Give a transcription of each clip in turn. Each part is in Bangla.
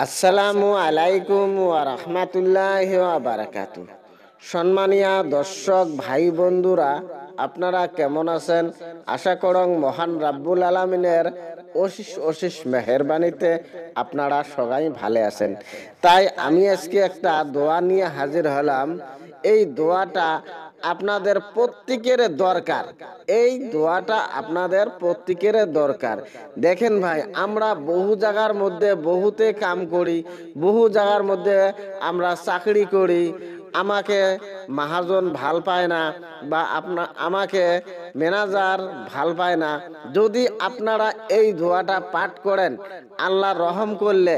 আসসালামু আলাইকুম ওয়া রাহমাতুল্লাহি ওয়া বারাকাতু। সম্মানীয় দর্শক ভাই বন্ধুরা, আপনারা কেমন আছেন? আশা করং মহান রাব্বুল আলামিনের অশেষ অশেষ মেহেরবানিতে আপনারা সবাই ভালো আছেন। তাই আমি আজকে একটা দোয়া নিয়ে হাজির হলাম। এই দোয়াটা আপনাদের প্রত্যেকের দরকার। এই দোয়াটা আপনাদের প্রত্যেকের দরকার। দেখেন ভাই, আমরা বহু জায়গার মধ্যে বহুতে কাম করি, বহু জায়গার মধ্যে আমরা চাকরি করি। আমাকে মহাজন ভাল পায় না বা আমাকে ম্যানেজার ভাল পায় না। যদি আপনারা এই দোয়াটা পাঠ করেন, আল্লাহ রহম করলে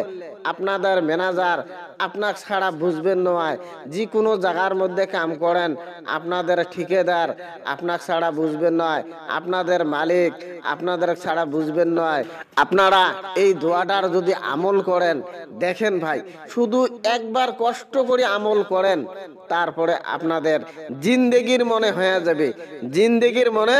আপনাদের ম্যানেজার আপনার ছাড়া বুঝবেন নয়। যে কোনো জায়গার মধ্যে কাম করেন, আপনাদের ঠিকাদার আপনার ছাড়া বুঝবেন নয়, আপনাদের মালিক আপনাদের ছাড়া বুঝবেন নয়। আপনারা এই দোয়াটার যদি আমল করেন, দেখেন ভাই, শুধু একবার কষ্ট করে আমল করেন, তারপরে আপনাদের জিন্দেগির মনে হয়ে যাবে, জিন্দেগির মনে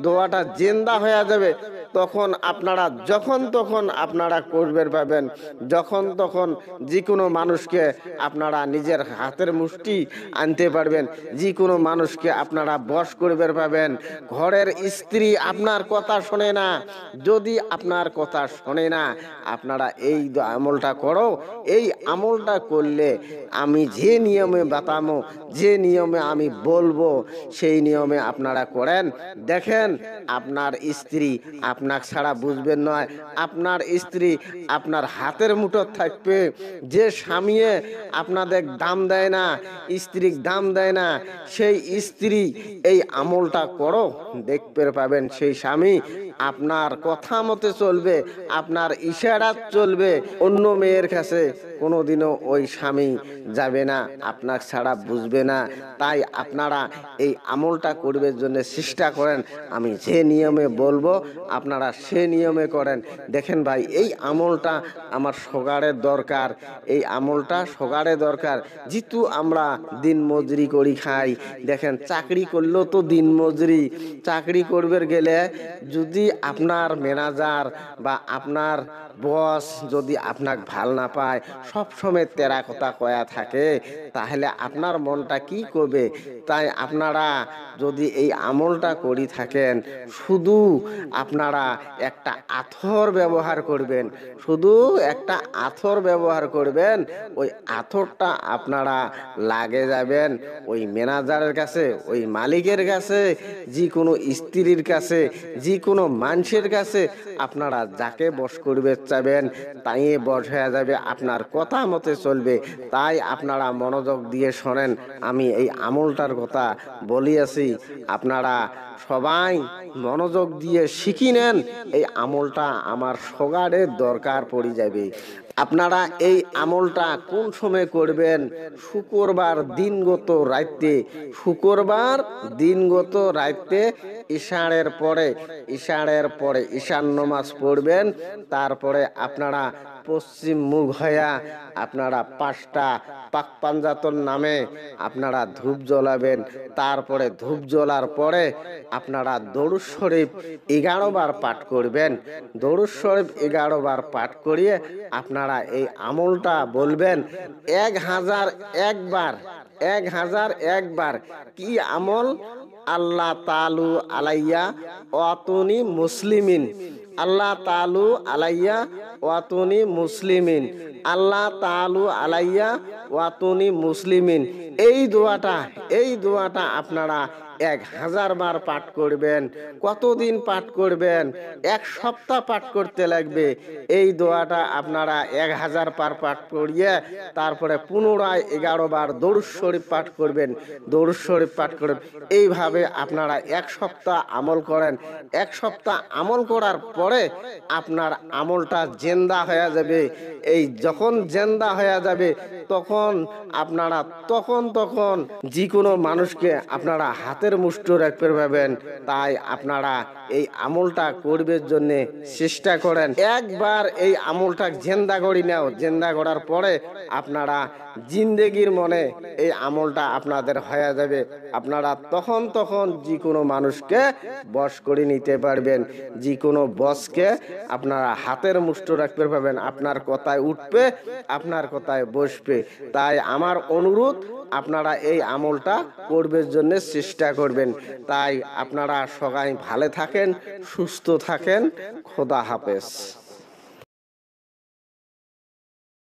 দোয়াটা জিন্দা হয়ে যাবে। তখন আপনারা যখন তখন আপনারা করবেন পাবেন, যখন তখন যে কোনো মানুষকে আপনারা নিজের হাতের মুষ্টি আনতে পারবেন, যে কোনো মানুষকে আপনারা বশ করবে পাবেন। ঘরের স্ত্রী আপনার কথা শোনে না, যদি আপনার কথা শোনে না, আপনারা এই আমলটা করো। এই আমলটা করলে আমি যে নিয়মে বাতামো, যে নিয়মে আমি বলবো, সেই নিয়মে আপনারা করেন। দেখেন, আপনার স্ত্রী আপনার ছাড়া বুঝবেন নয়, আপনার স্ত্রী আপনার হাতের মুঠো থাকবে। যে স্বামী আপনাদের দাম দেয় না, স্ত্রীর দাম দেয় না, সেই স্ত্রী এই আমলটা করো, দেখতে পাবেন সেই স্বামী আপনার কথা মতে চলবে, আপনার ইশারা চলবে। অন্য মেয়ের কাছে কোনোদিনও ওই স্বামী যাবে না, আপনার ছাড়া বুঝবে না। তাই আপনারা এই আমলটা করবার জন্য চেষ্টা করেন। আমি যে নিয়মে বলবো আপনারা সে নিয়মে করেন। দেখেন ভাই, এই আমলটা আমার সগাড়ের দরকার, এই আমলটা সগাড়ে দরকার। যেহেতু আমরা দিন মজুরি করি খাই, দেখেন চাকরি করলেও তো দিন মজুরি। চাকরি করবার গেলে যদি আপনার ম্যানেজার বা আপনার বস যদি আপনাকে ভাল না পায়, সব সময় তেরা কথা কয়া থাকে, তাহলে আপনার মনটা কি করবে? তাই আপনারা যদি এই আমলটা করি থাকেন, শুধু আপনারা একটা আথর ব্যবহার করবেন, শুধু একটা আথর ব্যবহার করবেন। ওই আথরটা আপনারা লাগে যাবেন ওই ম্যানেজারের কাছে, ওই মালিকের কাছে, যে কোনো স্ত্রীর কাছে, যে কোনো মানুষের কাছে আপনারা যাকে বশ করবে চাবেন, তাই বশ হয়ে যাবে, আপনার কথা মতে চলবে। তাই আপনারা মনোযোগ দিয়ে শোনেন, আমি এই আমলটার কথা বলিয়াছি, আপনারা সবাই মনোযোগ দিয়ে শিখি নেন। এই আমলটা আমার সগাড়ের দরকার পড়ে যাবে। আপনারা এই আমলটা কোন সময় করবেন? শুক্রবার দিনগত রাইতে, শুক্রবার দিনগত রাইতে ইশারের পরে, ইশারের পরে ঈশান নামাজ পড়বেন। তারপরে আপনারা পশ্চিম মুখ হইয়া আপনারা 5টা পাক পাঞ্জাতন নামে আপনারা ধূপ জ্বলাবেন। তারপরে ধূপ জ্বলার পরে আপনারা দরুদ শরীফ 11 বার পাঠ করবেন। দরুদ শরীফ 11 বার পাঠ করিয়ে আপনারা এই আমলটা বলবেন 1001 বার, 1001 বার। কি আমল? আল্লাহ তালু আলাইয়া ওয়াতুনি মুসলিমিন, আল্লাহ তালু আলাইয়া ওয়াতুনি মুসলিমিন, আল্লাহ তালু আলাইয়া ওয়াতুনি মুসলিমিন। এই দোয়াটা আপনারা 1000 বার পাঠ করবেন। কতদিন পাঠ করবেন? 1 সপ্তাহ পাঠ করতে লাগবে। এই দোয়াটা আপনারা 1000 বার পাঠ করিয়ে তারপরে পুনরায় 11 বার দরুদ শরীফ পাঠ করবেন, দরুদ শরীফ পাঠ করবেন। এইভাবে আপনারা 1 সপ্তাহ আমল করেন। 1 সপ্তাহ আমল করার পরে আপনার আমলটা জিন্দা হয়ে যাবে। এই যখন জিন্দা হয়ে যাবে, তখন আপনারা তখন যে কোনো মানুষকে আপনারা হাতে হাতের মুষ্টি রাখতে পারবেন। তাই আপনারা এই আমলটা করবার জন্য চেষ্টা করেন। একবার এই আমলটা জেন্দা করি নাও, জেন্দা করার পরে আপনারা জিন্দেগির মনে এই আমলটা আপনাদের হয়ে যাবে। আপনারা তখন যে কোনো মানুষকে বশ করে নিতে পারবেন, যে কোনো বসকে আপনারা হাতের মুষ্টি রাখতে পারবেন। আপনার কথায় উঠবে, আপনার কথায় বসবে। তাই আমার অনুরোধ, আপনারা এই আমলটা করবার জন্য চেষ্টা করবেন। তাই আপনারা সবাই ভালো থাকেন, সুস্থ থাকেন। খোদা হাফেজ।